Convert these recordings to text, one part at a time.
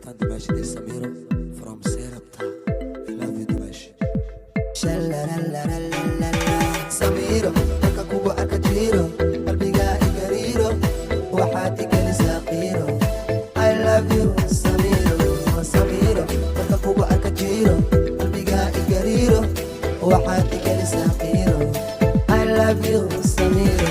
heestan dimaashadii Samiro from Serapta. Love you Dimash. Samiro marka kugu arka jiro qalbiga igariiro waxaad igalisaa qiiro. I love you Samiro Samiro marka kugu arka jiro qalbiga igariiro waxaad igalisaa qiiro. I love you Samiro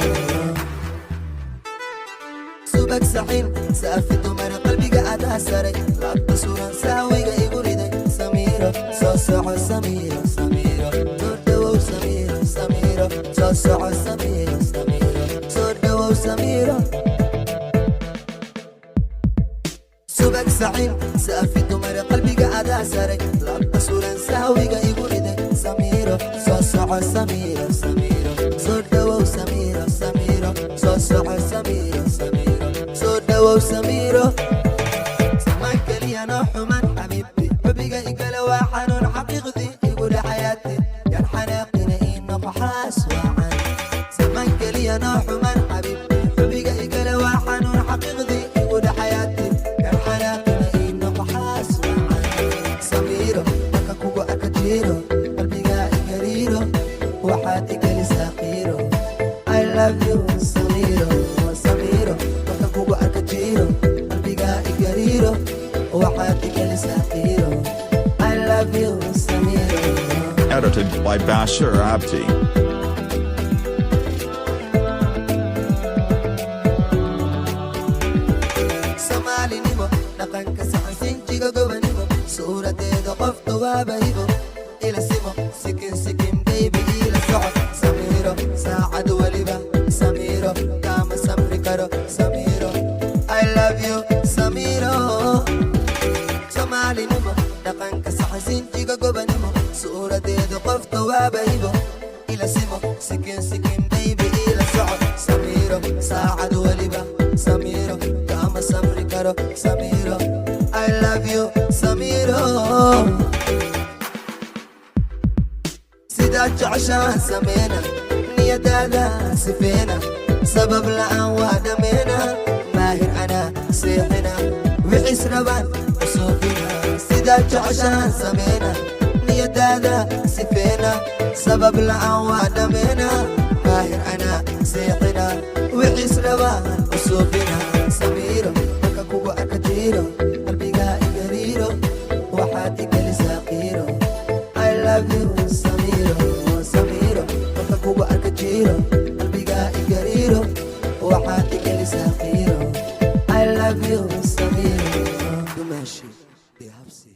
subak saxin saafidu mar qalbiga adaa saray laabta suran saawiga igu riday. Samiro soo soco Samiro Samiro Samiro, so Samiro, Samiro, so Samiro. Subak sa'in, sa'afidu mara qalbiga adaa saray laabta suran saawiga igu riday. Samiro, so Samiro, Samiro, so Samiro, Samiro, so Samiro, Samiro, so Samiro. Samaan kaliya noo xuman xabiibti xubiga igala waa xanuun xaqiiqdii igu dha xayaati yaan xanaaqina inoo xaas wacan. Samaan kaliya noo xuman xabiibti xubiga igala waa xanuun xaqiiqdii igu dha xayaati yaan xanaaqina inoo xaas wacan. Samiro marka kugu arka jiro qalbiga igariiro waxaad igalisaa qiiro. I love you Samiro Samiro marka kugu arka jiro qalbiga igariiro waxaad igalisaa qiiro. I love you Samiro. Edited by Bashir Abdi. Soomaalinimo dhaqanka saxansinjiga gobanimo suuradeeda qofta waaba hibo ila simo sikin sikin baby ila soco. Samiro saacad waliba Samiro kama samri karo. Samiro I love you Samiro. Soomaalinimo dhaqanka saxansinjiga gobanimo suuradeeda qofta waaba hibo ila simo sikin sikin baby ila soco. Samiro saacad waliba Samiro kama samri karo. Samiro I love you Samiro. sidaad jeceshaan sameena niyadaada sifeena sabab la'aan waa dhameena maahir anaa seexina wixiis rabaan usuufina. sidaad jeceshaan sameena niyadaada sifeena sabab la'aan waa dhameena maahir anaa seexina wixiis rabaan usuufina. Samiro marka kugu arka jiro qalbiga igariiro waxaad igalisaa qiiro. I love you Samiro Samiro marka kugu arka jiro qalbiga igariiro waxaad igalisaa qiiro. I love you Samiro. Dimash. Habsi.